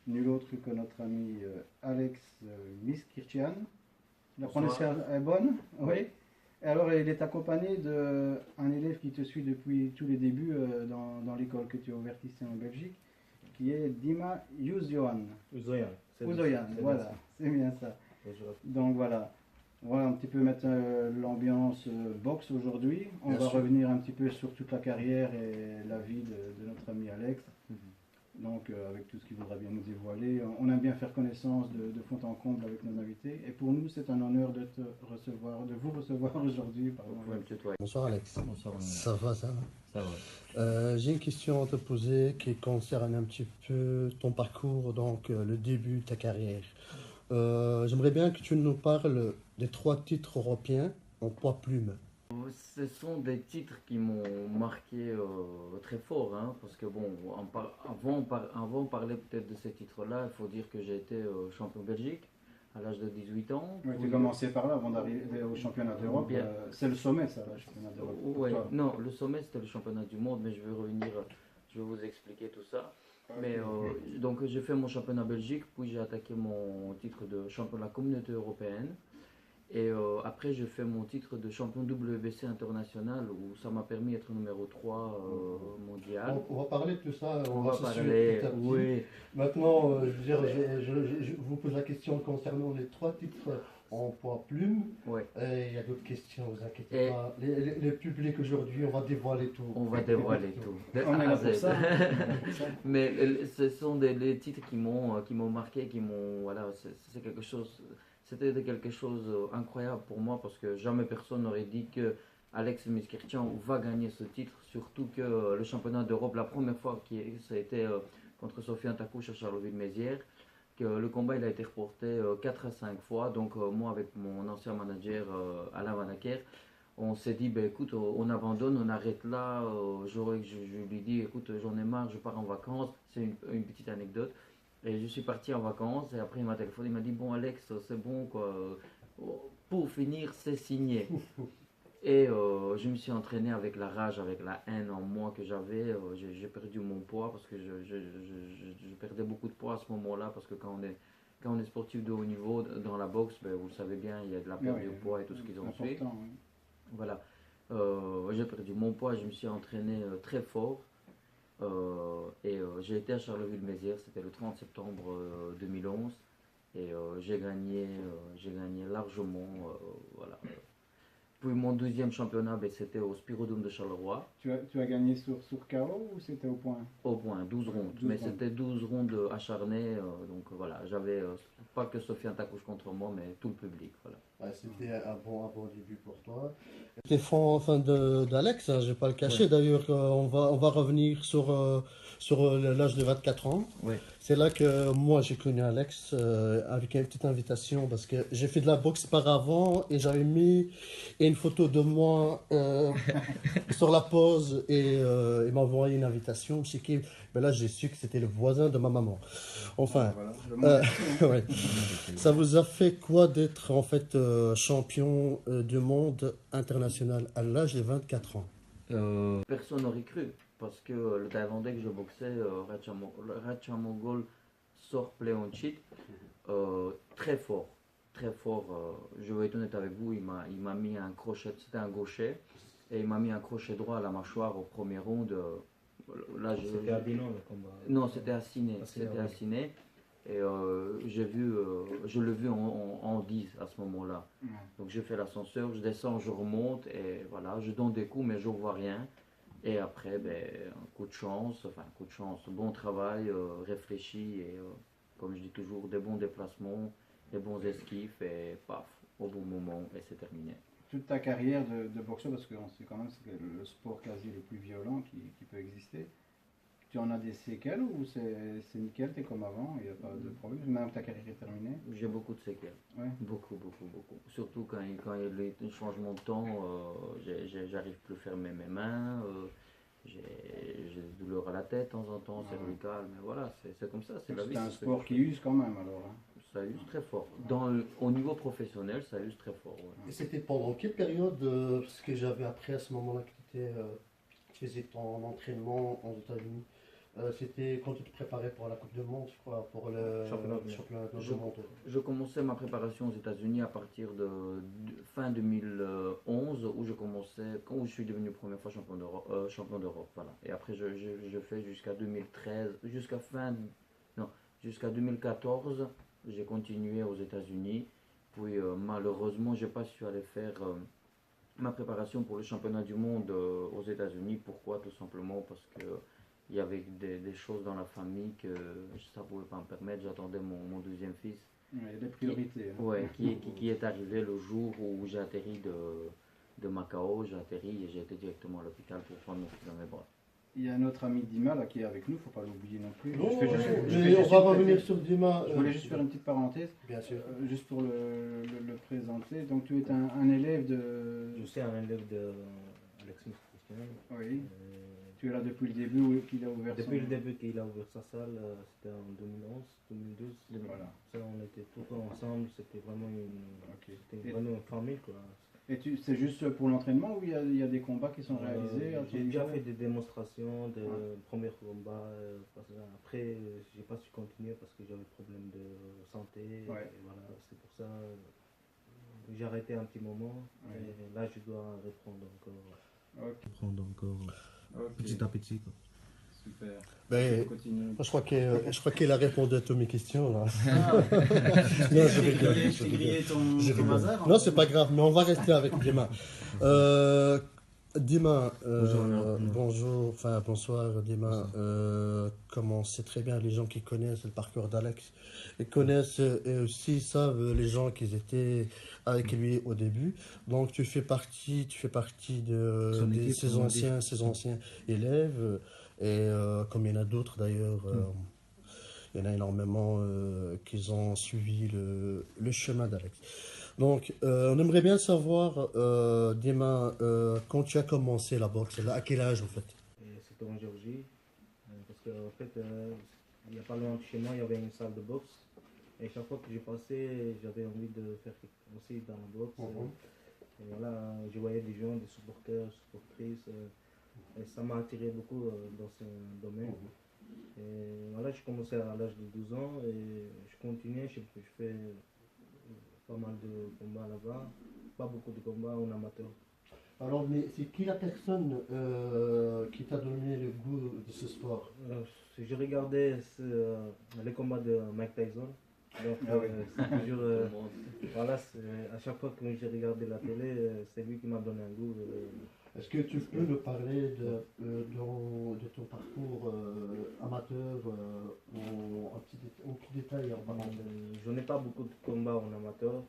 nul autre que notre ami Alex Miskirchian. La Bonsoir. prononciation est bonne? Oui. Oui. Et alors, il est accompagné d'un élève qui te suit depuis tous les débuts dans l'école que tu as ouverte ici en Belgique, qui est Dima Yuzyoan. Uzoyan. Ouzoyan, voilà, c'est bien ça. Bonjour. Donc voilà, voilà un petit peu mettre l'ambiance boxe aujourd'hui. On Bien va sûr. revenir un petit peu sur toute la carrière et la vie de notre ami Alex. Donc avec tout ce qu'il voudra bien nous dévoiler. On aime bien faire connaissance de fond en comble avec nos invités. Et pour nous, c'est un honneur de vous recevoir aujourd'hui. Vous Pardon. pouvez me tutoyer. Bonsoir Alex. Bonsoir. Ça va, ça va? Ça va. J'ai une question à te poser qui concerne un petit peu ton parcours, donc le début de ta carrière. J'aimerais bien que tu nous parles des 3 titres européens en poids plume. Ce sont des titres qui m'ont marqué très fort, hein, parce que bon, avant de parler peut-être de ces titres-là, il faut dire que j'ai été champion Belgique à l'âge de 18 ans. Oui, tu Puis, as commencé par là avant d'arriver au championnat d'Europe. Bien. C'est le sommet, ça, le championnat d'Europe. pour ouais, toi. non, le sommet c'était le championnat du monde, mais je vais revenir, je vais vous expliquer tout ça. Mais donc j'ai fait mon championnat Belgique, puis j'ai attaqué mon titre de champion de la communauté européenne. Et après j'ai fait mon titre de champion WBC international où ça m'a permis d'être numéro 3 mondial. On va parler de tout ça, On va va se suivre parler, petit à petit. oui, Maintenant, je veux dire, je vous pose la question concernant les 3 titres en poids plume. ouais. Et il y a d'autres questions, vous inquiétez Et- pas. Le public aujourd'hui, on va dévoiler tout. On va dévoiler tout. De On est A là à pour Z. ça. On est là pour ça. Mais ce sont des titres qui m'ont marqué, qui m'ont voilà, c'est quelque chose, c'était quelque chose incroyable pour moi parce que jamais personne n'aurait dit que Alex Miskirchian va gagner ce titre, surtout que le championnat d'Europe, la première fois ça a été contre Sofiane Takouch à Charleville-Mézières, que le combat il a été reporté 4 à 5 fois. Donc moi avec mon ancien manager Alain Vanacker, on s'est dit, ben, écoute, on abandonne, on arrête là. Je lui dis, écoute, j'en ai marre, je pars en vacances. C'est une petite anecdote. Et je suis parti en vacances et après il m'a téléphoné, il m'a dit, bon Alex, c'est bon quoi. Pour finir, c'est signé. Et je me suis entraîné avec la rage, avec la haine en moi que j'avais. J'ai perdu mon poids parce que je perdais beaucoup de poids à ce moment-là parce que quand on est sportif de haut niveau dans la boxe, ben, vous le savez bien, il y a de la perte Oui, de poids et tout ce qu'ils ont suivi. important, oui. Voilà. J'ai perdu mon poids, je me suis entraîné très fort. Et j'ai été à Charleville-Mézières, c'était le 30 septembre 2011. Et j'ai gagné largement. Voilà. Puis mon deuxième championnat, ben, c'était au Spirodome de Charleroi, Tu as gagné sur KO ou c'était au point? au point, 12 rondes. 12 Mais rondes. c'était 12 rondes acharnées. Donc voilà, j'avais pas que Sofiane Takouch contre moi, mais tout le public. Voilà. Ouais, c'était un bon début pour toi. Les fonds enfin, d'Alex, hein, je ne vais pas le cacher. Ouais. D'ailleurs, on va revenir sur l'âge de 24 ans. Oui. C'est là que moi j'ai connu Alex avec une petite invitation parce que j'ai fait de la boxe par avant et j'avais mis une photo de moi sur la pause et il m'a envoyé une invitation. Chez qui, ben là j'ai su que c'était le voisin de ma maman. Enfin, Voilà, le monde. ouais. Ça vous a fait quoi d'être en fait champion du monde international à l'âge de 24 ans? Personne n'aurait cru, parce que le Thaïlandais que je boxais, Ratchamogol Sorpleonchit, très fort, très fort. Je vais être honnête avec vous, il m'a mis un crochet, c'était un gaucher, et il m'a mis un crochet droit à la mâchoire au premier round. Là, C'était à Dinan le combat. non, c'était à Ciné, Ah, Ciné, c'était ouais. à Ciné. Et je l'ai vu en 10 à ce moment-là. Ouais. Donc je fais l'ascenseur, je descends, je remonte et voilà, je donne des coups mais je ne vois rien. Et après, ben, un coup de chance, bon travail, réfléchi et comme je dis toujours, des bons déplacements, des bons esquifs et paf, au bon moment et c'est terminé. Toute ta carrière de boxeur, parce qu'on sait quand même que c'est le sport quasi le plus violent qui peut exister, tu en as des séquelles ou c'est nickel, t'es comme avant, il n'y a pas de problème, même ta carrière est terminée? J'ai beaucoup de séquelles, Ouais. beaucoup. Surtout quand il y a les changements de temps, j'arrive plus à fermer mes mains, j'ai des douleurs à la tête de temps en temps, Ouais. cervicales, mais voilà, c'est comme ça, c'est la vie. C'est un c'est ce que sport je qui fais. use quand même alors. Hein. Ça use très fort. Au niveau professionnel, ça use très fort. Ouais. Et c'était pendant quelle période parce que j'avais appris à ce moment-là que tu faisais ton entraînement aux États-Unis. C'était quand tu te préparais pour la Coupe du Monde, je crois, pour le championnat du monde. Je commençais ma préparation aux États-Unis à partir de fin 2011 où je suis devenu première fois champion d'Europe, voilà. Et après je fais jusqu'à 2013, non, jusqu'à 2014, j'ai continué aux États-Unis. Puis malheureusement, j'ai pas su aller faire ma préparation pour le championnat du monde aux États-Unis. Pourquoi? Tout simplement parce que il y avait des choses dans la famille que ça ne pouvait pas me permettre. J'attendais mon deuxième fils. Il y a des priorités. Ouais, qui est arrivé le jour où j'ai atterri de Macao. J'ai atterri et j'ai été directement à l'hôpital pour prendre mon fils dans mes bras. Il y a notre ami Dima là, qui est avec nous, il ne faut pas l'oublier non plus. Non, on va revenir sur Dima. Je voulais juste faire une petite parenthèse. Bien sûr. Juste pour le présenter. Donc tu es un élève de... Je suis un élève de Alex Christian. Oui. Tu es là depuis le début où il a ouvert Depuis le début qu'il a ouvert sa salle, c'était en 2011, 2012. Voilà. Ça, on était tout le temps ensemble, c'était vraiment une famille, quoi. Et c'est juste pour l'entraînement ou il y a des combats qui sont réalisés J'ai déjà fait des démonstrations de premiers combats. Après, j'ai pas su continuer parce que j'avais problème de santé. Et voilà, c'est pour ça j'ai arrêté un petit moment. Et là, je dois reprendre encore. Petit à petit, quoi. Super. Ben, je crois qu'il a répondu à toutes mes questions là. Non, je rigole. Ton hasard. Non, c'est pas grave, mais on va rester avec Dima. Dima, bonsoir Dima. Comme on sait très bien, les gens qui connaissent le parcours d'Alex, ils connaissent et aussi savent les gens qui étaient avec lui au début. Donc tu fais partie ses anciens élèves. Et comme il y en a d'autres d'ailleurs, il y en a énormément qui ont suivi le chemin d'Alex. Donc, on aimerait bien savoir, Dima, quand tu as commencé la boxe, à quel âge en fait? C'était en Géorgie, parce qu'en fait, il n'y a pas loin de chez moi, il y avait une salle de boxe. Et chaque fois que j'ai passé, j'avais envie de faire aussi dans la boxe. Et voilà, je voyais des gens, des supporters, supportrices. Et ça m'a attiré beaucoup dans ce domaine. Et voilà, j'ai commencé à l'âge de 12 ans et je continuais, je fais pas mal de combats là-bas, pas beaucoup de combats en amateur. Alors, mais c'est qui la personne qui t'a donné le goût de ce sport? Je regardais les combats de Mike Tyson. Donc, c'est toujours, voilà, à chaque fois que j'ai regardé la télé, c'est lui qui m'a donné un goût. Est-ce que tu peux nous parler de ton parcours amateur en petit détail en parlant Je n'ai pas beaucoup de combats en amateur.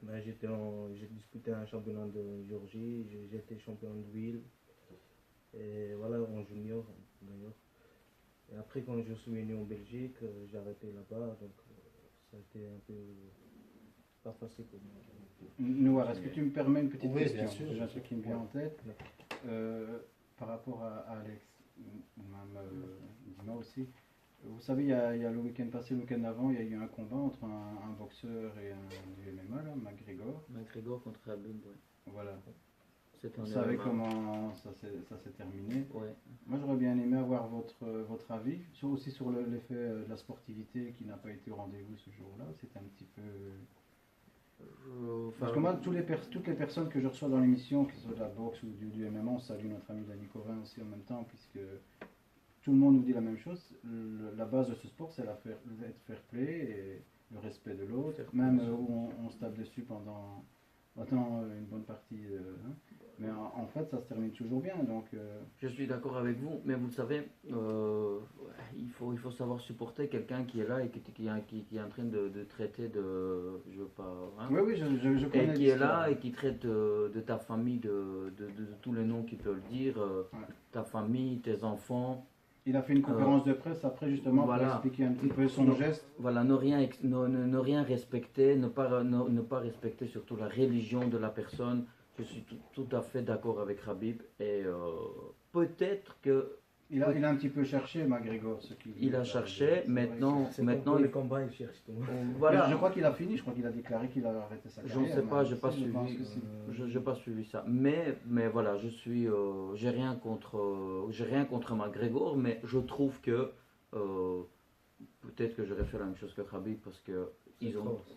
Mais j'ai disputé un championnat de Géorgie, j'ai été champion de ville. Et voilà, en junior d'ailleurs. Et après, quand je suis venu en Belgique, j'ai arrêté là-bas. Donc ça a été un peu pas facile pour moi. Nouar, est-ce que tu me permets une petite question? Bien sûr. J'ai un truc qui me vient en tête. Par rapport à Alex, même Dima aussi. Vous savez, il y a le week-end passé, le week-end avant, il y a eu un combat entre un boxeur et un du MMA, là, McGregor. McGregor contre Khabib, oui. Voilà. C'était Vous savez comment ça s'est terminé. Ouais. Moi, j'aurais bien aimé avoir votre avis, aussi sur l'effet de la sportivité qui n'a pas été au rendez-vous ce jour-là. C'est un petit peu... Parce que moi, toutes les personnes que je reçois dans l'émission, que ce soit de la boxe ou du MMA, on salue notre ami Dani Covin aussi en même temps, puisque tout le monde nous dit la même chose. La base de ce sport, c'est être fair play et le respect de l'autre, même où on se tape dessus pendant une bonne partie. Mais en fait, ça se termine toujours bien. Donc, Je suis d'accord avec vous, mais vous le savez, il faut savoir supporter quelqu'un qui est là et qui est en train de traiter de... Je veux pas... Hein, oui, je connais. Et qui est là et qui traite de ta famille, de tous les noms qu'il peut le dire, ta famille, tes enfants. Il a fait une conférence de presse après justement pour expliquer un petit peu son geste. Voilà, ne rien respecter, ne pas respecter surtout la religion de la personne. Je suis tout à fait d'accord avec Khabib et peut-être que Il a un petit peu cherché, McGregor. Il a cherché, maintenant, C'est maintenant pour les combats, il cherche tout. voilà. Je crois qu'il a fini, je crois qu'il a déclaré qu'il a arrêté sa Je carrière. ne sais pas, mais j'ai pas si, je pense suivi, que si. j'ai pas suivi ça. Mais voilà, j'ai rien contre McGregor, mais je trouve que peut-être que j'aurais fait la même chose que Khabib parce que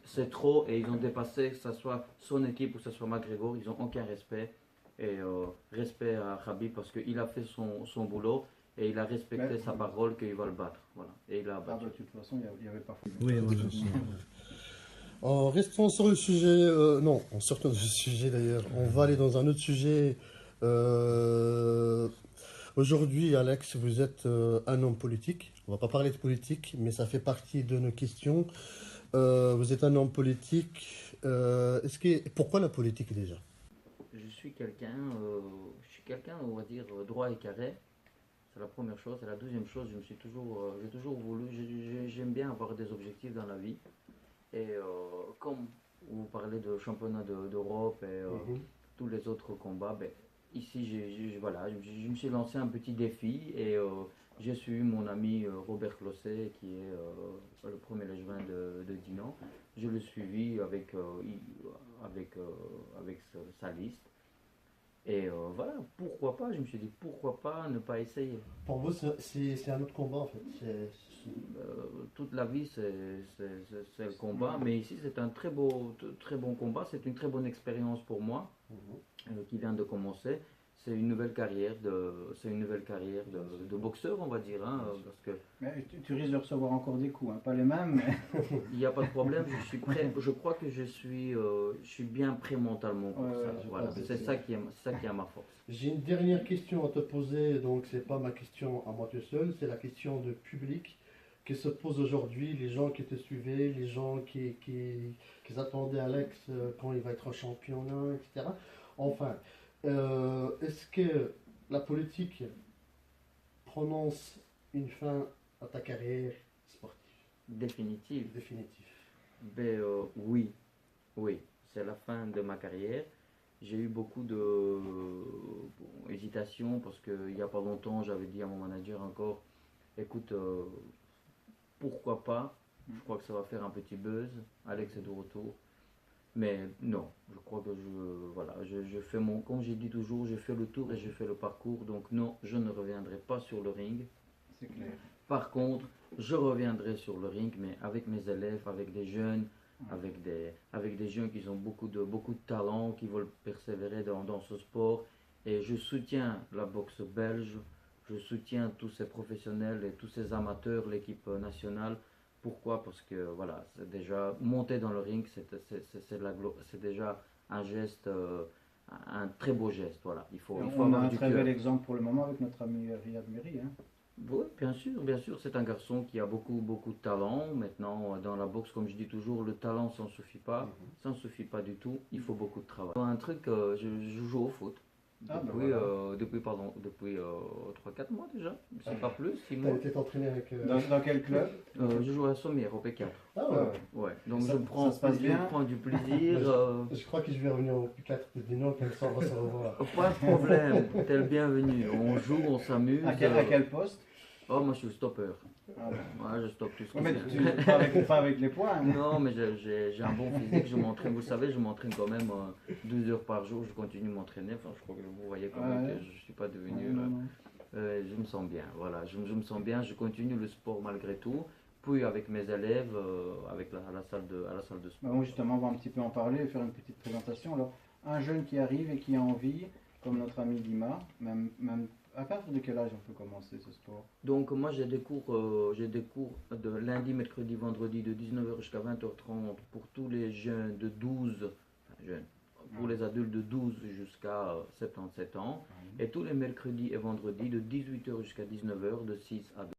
c'est trop et ils ont dépassé, que ce soit son équipe ou que ce soit McGregor, ils n'ont aucun respect. Et respect à Khabib parce qu'il a fait son boulot et il a respecté sa parole qu'il va le battre. Voilà. Et il a battu. De toute façon, il n'y avait pas. Oui, voilà. En restant sur le sujet, non, en sortant du sujet d'ailleurs, on va aller dans un autre sujet. Aujourd'hui, Alex, vous êtes un homme politique. On va pas parler de politique, mais ça fait partie de nos questions. Vous êtes un homme politique. Pourquoi la politique déjà? Je suis quelqu'un, on va dire, droit et carré. C'est la première chose. Et la deuxième chose, j'ai toujours voulu, j'aime bien avoir des objectifs dans la vie. Et comme vous parlez de championnat d'Europe et tous les autres combats, ben, ici, voilà, je me suis lancé un petit défi et j'ai suivi mon ami Robert Closset, qui est le premier légevin de Dinan. Je l'ai suivi avec sa liste. Et voilà, pourquoi pas, je me suis dit, pourquoi pas ne pas essayer. Pour vous, c'est un autre combat en fait. Toute la vie, c'est le combat, mais ici, c'est un très bon combat, c'est une très bonne expérience pour moi, qui vient de commencer. C'est une nouvelle carrière de boxeur, on va dire. Hein, parce que Mais tu risques de recevoir encore des coups, hein, pas les mêmes, mais il n'y a pas de problème, je suis prêt. Je crois que je suis bien prêt mentalement pour ça. Voilà, c'est ça qui est ma force. J'ai une dernière question à te poser, donc c'est pas ma question à moi tout seul, c'est la question de public qui se pose aujourd'hui, les gens qui te suivaient, les gens qui attendaient Alex quand il va être championnat, etc. Enfin, est-ce que la politique prononce une fin à ta carrière sportive Définitive. Ben, oui, c'est la fin de ma carrière. J'ai eu beaucoup d'hésitation parce qu'il n'y a pas longtemps, j'avais dit à mon manager encore, écoute, pourquoi pas, je crois que ça va faire un petit buzz, Alex est de retour. Mais non, je crois que je fais comme j'ai dit toujours, j'ai fait le tour et j'ai fait le parcours, donc non, je ne reviendrai pas sur le ring. c'est clair. Par contre, je reviendrai sur le ring, mais avec mes élèves, avec des jeunes, avec des jeunes qui ont beaucoup de talent, qui veulent persévérer dans ce sport. Et je soutiens la boxe belge, je soutiens tous ces professionnels et tous ces amateurs, l'équipe nationale. Pourquoi? Parce que voilà, c'est déjà monter dans le ring, c'est déjà un geste, un très beau geste. Voilà, il faut On a avoir un du très cœur. bel exemple pour le moment avec notre ami Riyad Meri. Hein. Oui, bien sûr, c'est un garçon qui a beaucoup de talent. Maintenant, dans la boxe, comme je dis toujours, le talent, ça ne suffit pas. Ça ne suffit pas du tout, il faut beaucoup de travail. Un truc, je joue au foot. Depuis 3-4 mois déjà, c'est pas plus, 6 Tu mois. as été entraîné avec... Dans quel club? Je joue à Sommières, au P4. Ah ouais. Ouais, donc Ça- je prends ça se passe bien. du plaisir. Je crois que je vais revenir au P4 de Dinan, comme ça on va se revoir. Pas de problème, t'es le bienvenu. On joue, on s'amuse. À quel poste? Oh, moi je suis stopper. Ah, ouais. Ouais, je stoppe tout ce Ouais, qui mais pas avec les points. Hein. Non, mais j'ai un bon physique, je m'entraîne, vous savez, je m'entraîne quand même 12 heures par jour, je continue de m'entraîner, enfin je crois que vous voyez quand même que je ne suis pas devenu... Non. je me sens bien, voilà, je me sens bien, je continue le sport malgré tout, puis avec mes élèves, à la salle de sport. Bah, bon, justement, on va un petit peu en parler, faire une petite présentation. Alors, un jeune qui arrive et qui a envie, comme notre ami Dima, même à partir de quel âge on peut commencer ce sport? Donc moi j'ai des cours de lundi, mercredi, vendredi de 19h jusqu'à 20h30 pour tous les jeunes de 12, enfin jeunes, pour les adultes de 12 jusqu'à 77 ans, et tous les mercredis et vendredis de 18h jusqu'à 19h de 6 à 2.